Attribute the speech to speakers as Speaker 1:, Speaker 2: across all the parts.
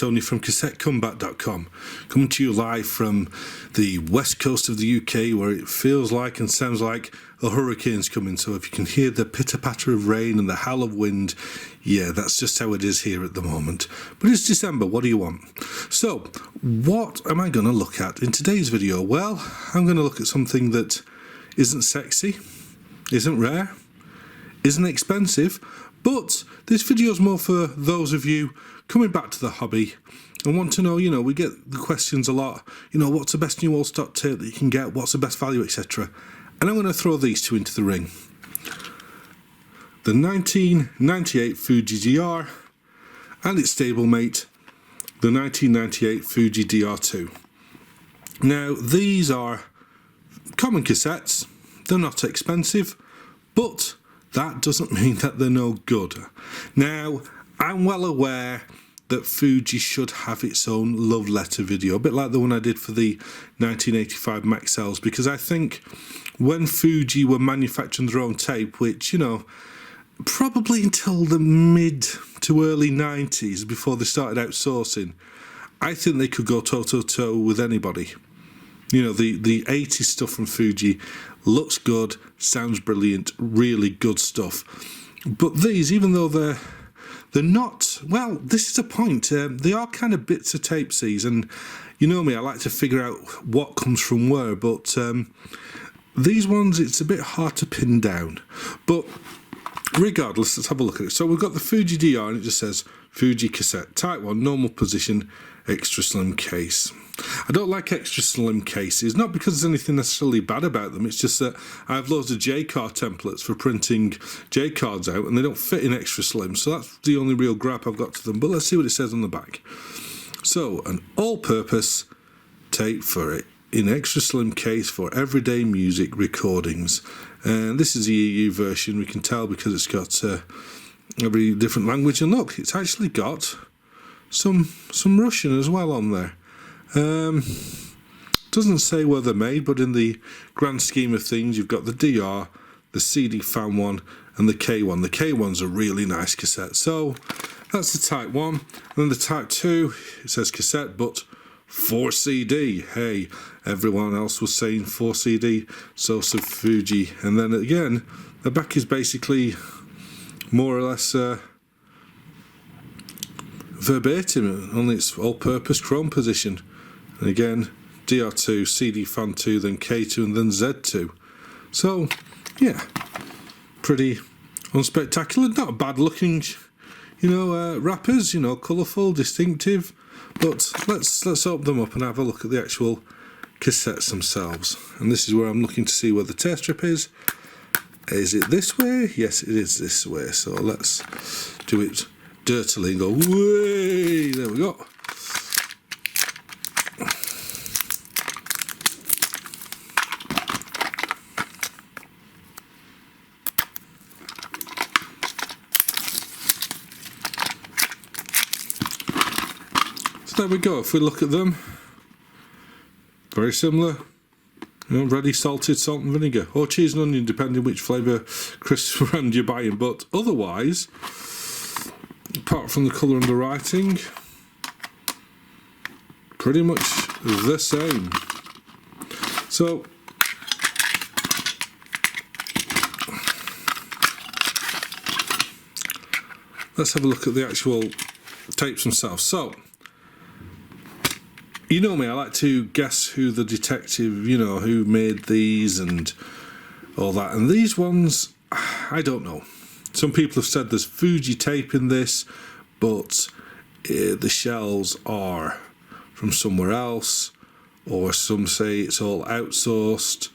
Speaker 1: Tony from CassetteCombat.com, coming to you live from the west coast of the UK, where it feels like and sounds like a hurricane's coming. So if you can hear the pitter-patter of rain and the howl of wind, yeah, that's just how it is here at the moment. But it's December, what do you want? So, what am I going to look at in today's video? Well, I'm going to look at something that isn't sexy, isn't rare, isn't expensive, but this video is more for those of you coming back to the hobby and want to know, we get the questions a lot, what's the best new old stock tape that you can get, what's the best value, etc. And I'm going to throw these two into the ring. The 1998 Fuji DR and its stablemate, the 1998 Fuji DR2. Now, these are common cassettes, they're not expensive, but that doesn't mean that they're no good. Now, I'm well aware that Fuji should have its own love letter video, a bit like the one I did for the 1985 Maxells, because I think when Fuji were manufacturing their own tape, which, probably until the mid to early 90s before they started outsourcing, I think they could go toe-to-toe with anybody. The 80s stuff from Fuji looks good, sounds brilliant, really good stuff. But these, even though they're not, well, this is a point, they are kind of bits of tapesies, and you know me, I like to figure out what comes from where, but these ones, it's a bit hard to pin down. But regardless, let's have a look at it. So we've got the Fuji DR, and it just says Fuji cassette, Type 1, normal position, extra slim case. I don't like extra slim cases, not because there's anything necessarily bad about them, it's just that I have loads of J-card templates for printing J-cards out and they don't fit in extra slim, so that's the only real gripe I've got to them. But let's see what it says on the back. So, an all-purpose tape for it in extra slim case for everyday music recordings. And this is the EU version, we can tell because it's got every different language, and look, it's actually got some Russian as well on there. Doesn't say where they're made, but in the grand scheme of things, you've got the DR, the CD fan one, and the K1. The K1's a really nice cassette. So that's the Type 1. And then the Type 2, it says cassette, but 4 CD. Hey, everyone else was saying 4 CD, so said Fuji. And then again, the back is basically more or less verbatim, only it's all-purpose chrome position. And again, DR2, CD fan 2, then K2, and then Z2. So, yeah, pretty unspectacular. Not bad looking, wrappers, colourful, distinctive. But let's open them up and have a look at the actual cassettes themselves. And this is where I'm looking to see where the tear strip is. Is it this way? Yes, it is this way. So let's do it dirtily and go, way! There we go. So there we go. If we look at them, very similar. Ready salted salt and vinegar, or cheese and onion, depending which flavour crisp brand you're buying. But otherwise, apart from the colour and the writing, pretty much the same. So let's have a look at the actual tapes themselves. So, you know me, I like to guess who the detective, who made these and all that. And these ones, I don't know. Some people have said there's Fuji tape in this, but the shells are from somewhere else, or some say it's all outsourced.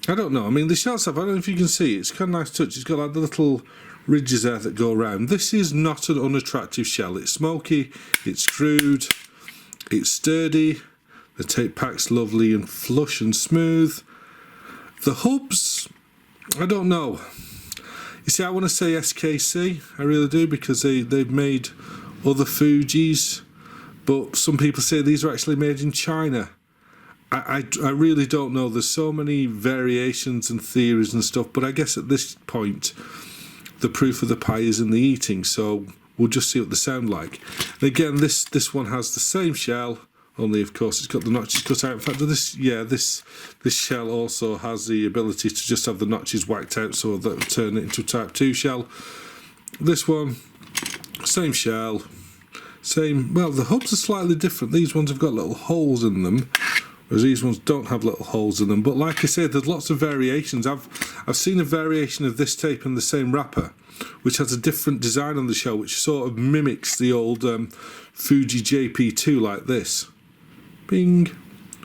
Speaker 1: I don't know. I mean, the shells have, I don't know if you can see, it's kind of nice touch. It's got like the little ridges there that go around. This is not an unattractive shell. It's smoky, it's crude, it's sturdy, the tape pack's lovely and flush and smooth. The hubs, I don't know. You see, I want to say SKC, I really do, because they've made other Fujis, but some people say these are actually made in China. I really don't know. There's so many variations and theories and stuff, but I guess at this point, the proof of the pie is in the eating. So we'll just see what they sound like. And again, this one has the same shell, only of course it's got the notches cut out. In fact, this shell also has the ability to just have the notches whacked out, so that will turn it into a Type 2 shell. This one, same shell, same. Well, the hubs are slightly different. These ones have got little holes in them, whereas these ones don't have little holes in them. But like I said, there's lots of variations. I've seen a variation of this tape in the same wrapper, which has a different design on the shell, which sort of mimics the old Fuji JP2 like this. Bing.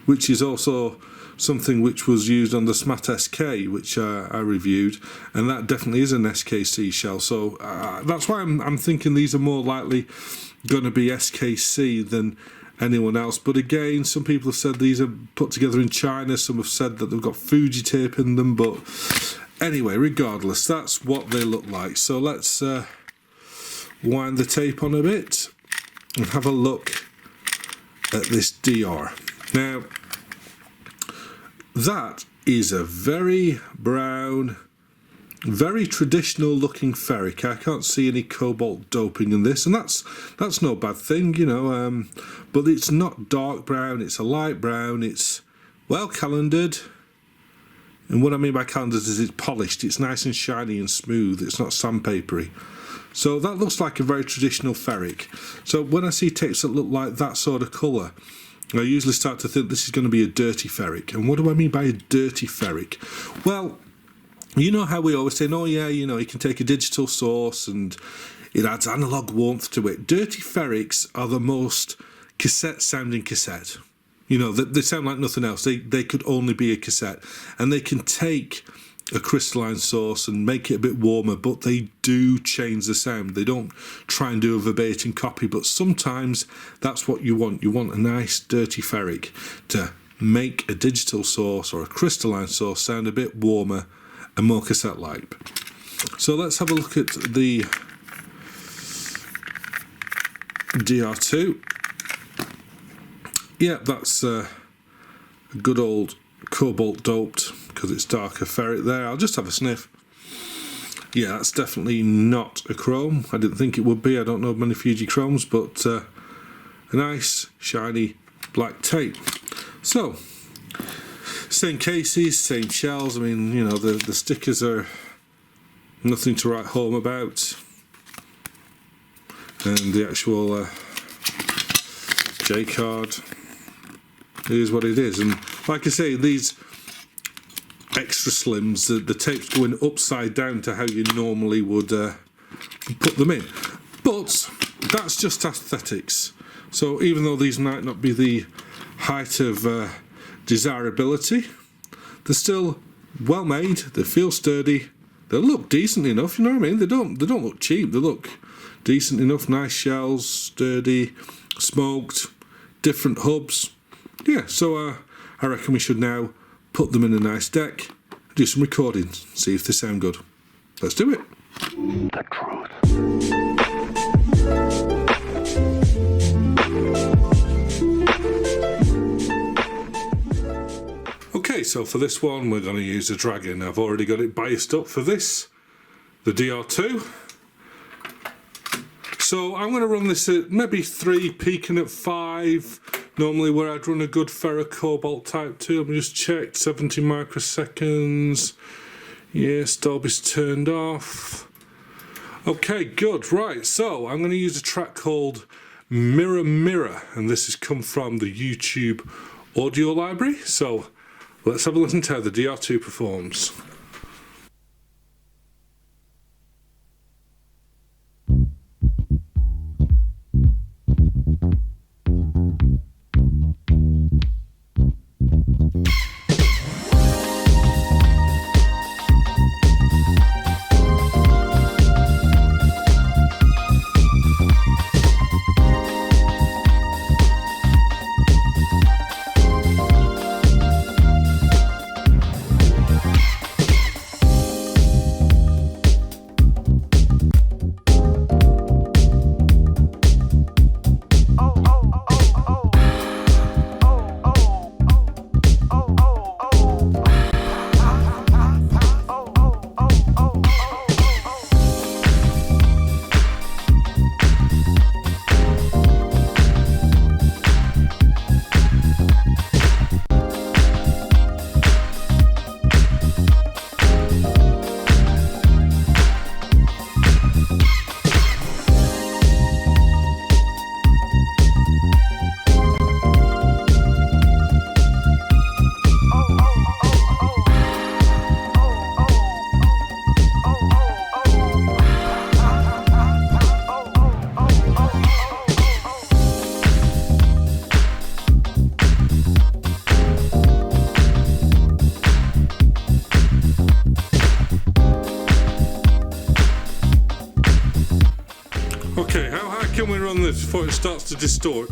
Speaker 1: Which is also something which was used on the SMAT SK, which I reviewed, and that definitely is an SKC shell. So that's why I'm thinking these are more likely going to be SKC than anyone else. But again, some people have said these are put together in China. Some have said that they've got Fuji tape in them. But anyway, regardless, that's what they look like. So let's wind the tape on a bit and have a look at this DR. Now, that is a very brown, very traditional looking ferric. I can't see any cobalt doping in this, and that's no bad thing, you know, but it's not dark brown, it's a light brown, it's well calendared. And what I mean by calendared is it's polished, it's nice and shiny and smooth, it's not sandpapery. So that looks like a very traditional ferric. So when I see tapes that look like that sort of colour, I usually start to think this is going to be a dirty ferric. And what do I mean by a dirty ferric? Well, you know how we always say, oh yeah, you know, you can take a digital source and it adds analogue warmth to it. Dirty ferrics are the most cassette sounding cassette. You know, they sound like nothing else. They could only be a cassette. And they can take a crystalline source and make it a bit warmer, but they do change the sound. They don't try and do a verbatim copy, but sometimes that's what you want. You want a nice dirty ferric to make a digital source or a crystalline source sound a bit warmer and more cassette-like. So let's have a look at the DR2. Yeah, that's a good old cobalt doped, because it's darker ferric there. I'll just have a sniff. Yeah, that's definitely not a chrome. I didn't think it would be. I don't know many Fuji chromes, but a nice shiny black tape. So, same cases, same shells. I mean, you know, the stickers are nothing to write home about, and the actual J card is what it is. And like I say, these extra slims, the tape's going upside down to how you normally would put them in. But that's just aesthetics. So even though these might not be the height of desirability, they're still well made, they feel sturdy, they look decent enough, you know what I mean? They don't look cheap, they look decent enough, nice shells, sturdy, smoked, different hubs. Yeah, so I reckon we should now put them in a nice deck, do some recording, see if they sound good. Let's do it.
Speaker 2: The truth.
Speaker 1: Okay, so for this one we're going to use a Dragon. I've already got it biased up for this, the DR2. So I'm going to run this at maybe 3, peaking at 5. Normally where I'd run a good ferrocobalt Type 2. Let me just check, 70 microseconds. Yes, Dolby's turned off. Okay, good. Right, so I'm going to use a track called Mirror Mirror, and this has come from the YouTube audio library. So let's have a listen to how the DR2 performs. minutes before it starts to distort.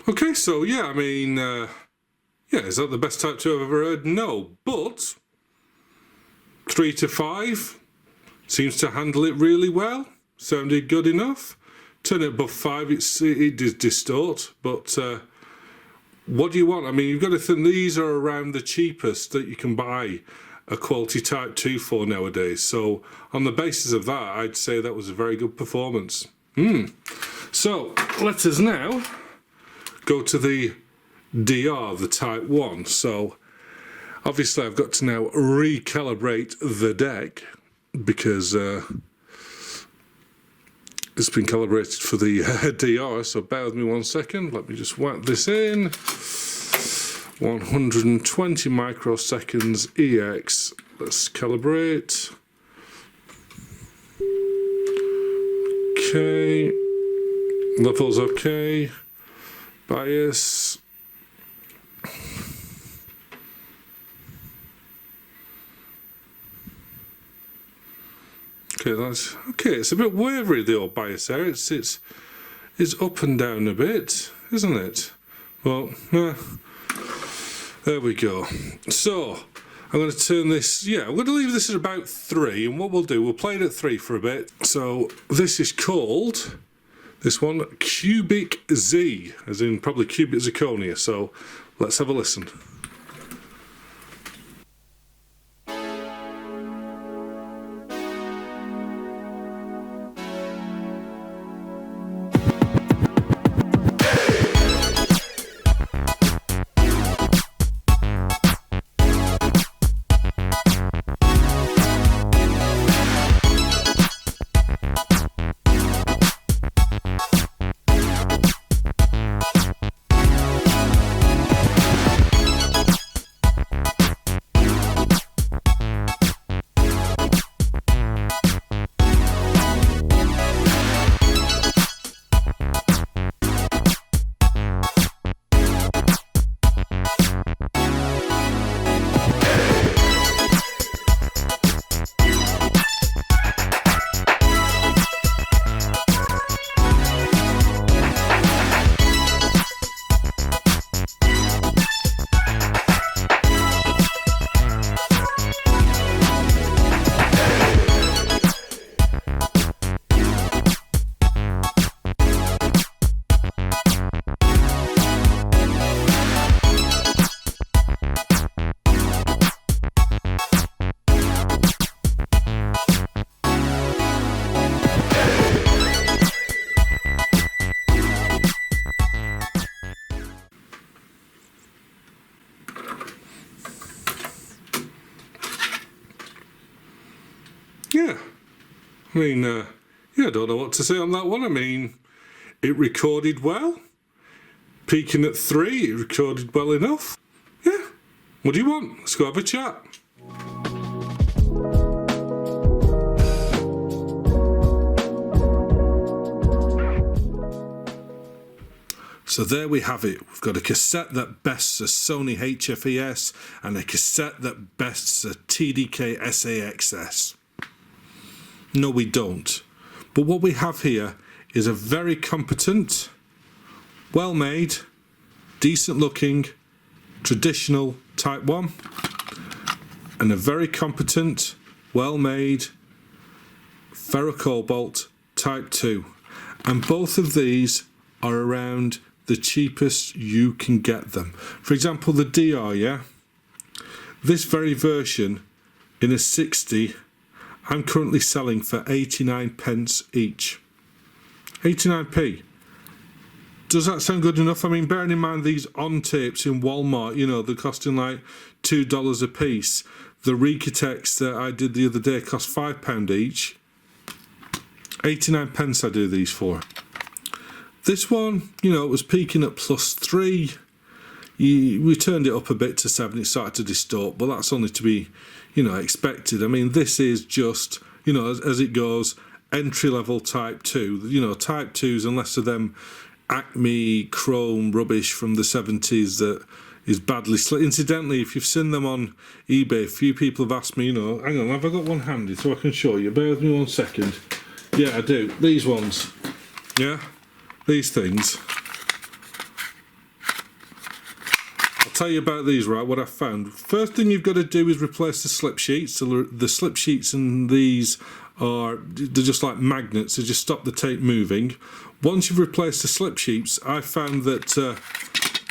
Speaker 1: Okay, so yeah, I mean, yeah, is that the best Type 2 I've ever heard? No, but 3 to 5 seems to handle it really well. Sounded good enough. Turn it above 5, it does distort, but what do you want? I mean, you've got to think these are around the cheapest that you can buy a quality Type 2 for nowadays. So on the basis of that, I'd say that was a very good performance. So let us now go to the DR, the Type 1. So obviously I've got to now recalibrate the deck because it's been calibrated for the DR, so bear with me 1 second. Let me just whack this in. 120 microseconds EX. Let's calibrate. Okay. Levels okay. Bias. Okay, that's okay. It's a bit wavery, the old bias there. It's up and down a bit, isn't it? Well, there we go. So I'm going to turn this. Yeah, I'm going to leave this at about 3, and what we'll do, we'll play it at 3 for a bit. So this is called. This one, Cubic Z, as in probably cubic zirconia. So let's have a listen. Yeah, I mean, yeah, I don't know what to say on that one. I mean, it recorded well. Peaking at 3, it recorded well enough. Yeah, what do you want? Let's go have a chat. So there we have it. We've got a cassette that bests a Sony HFES and a cassette that bests a TDK SAXS. No, we don't. But what we have here is a very competent, well-made, decent-looking, traditional Type 1 and a very competent, well-made ferrocobalt Type 2, and both of these are around the cheapest you can get them. For example, the DR, yeah, this very version in a 60, I'm currently selling for 89 pence each. 89p. Does that sound good enough? I mean, bearing in mind these on tapes in Walmart, you know, they're costing like $2 a piece. The Recitex that I did the other day cost £5 each. 89 pence I do these for. This one, you know, it was peaking at +3. We turned it up a bit to 7, it started to distort, but that's only to be, you know, expected. I mean, this is just, you know, as it goes, entry-level Type 2. You know, Type 2s, unless they're them Acme chrome rubbish from the 70s that is badly slit. Incidentally, if you've seen them on eBay, a few people have asked me, you know, hang on, have I got one handy so I can show you? Bear with me 1 second. Yeah, I do. These ones. Yeah? These things. I'll tell you about these, right, what I found. First thing you've got to do is replace the slip sheets. So the slip sheets in these they're just like magnets, they just stop the tape moving. Once you've replaced the slip sheets, I found that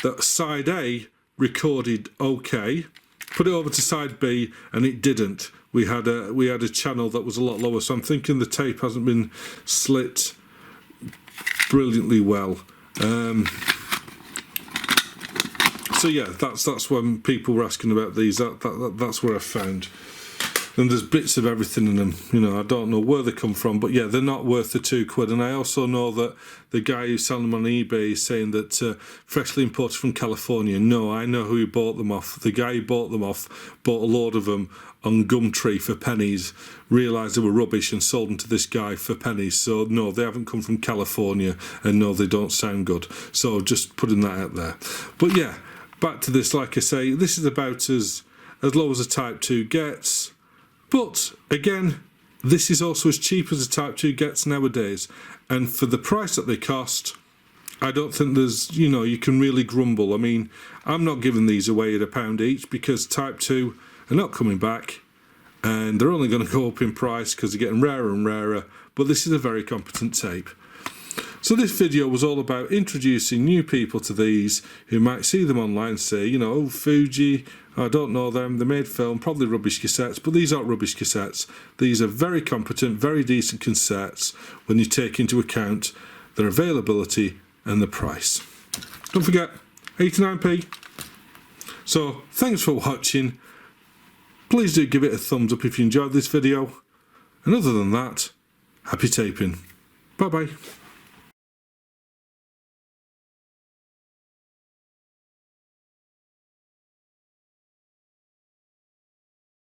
Speaker 1: that side A recorded okay. Put it over to side B and it didn't. We had a channel that was a lot lower, so I'm thinking the tape hasn't been slit brilliantly well. So yeah, that's when people were asking about these. That's where I found. And there's bits of everything in them. You know, I don't know where they come from, but yeah, they're not worth the £2. And I also know that the guy who's selling them on eBay is saying that freshly imported from California. No, I know who he bought them off. The guy who bought them off bought a load of them on Gumtree for pennies, realised they were rubbish and sold them to this guy for pennies. So no, they haven't come from California, and no, they don't sound good. So just putting that out there. But yeah, back to this, like I say, this is about as low as a Type 2 gets. But again, this is also as cheap as a Type 2 gets nowadays. And for the price that they cost, I don't think there's, you know, you can really grumble. I mean, I'm not giving these away at £1 each because Type 2 are not coming back. And they're only going to go up in price because they're getting rarer and rarer. But this is a very competent tape. So this video was all about introducing new people to these who might see them online and say, you know, oh, Fuji, I don't know them, they made film, probably rubbish cassettes, but these aren't rubbish cassettes. These are very competent, very decent cassettes when you take into account their availability and the price. Don't forget, 89p. So thanks for watching. Please do give it a thumbs up if you enjoyed this video. And other than that, happy taping. Bye bye.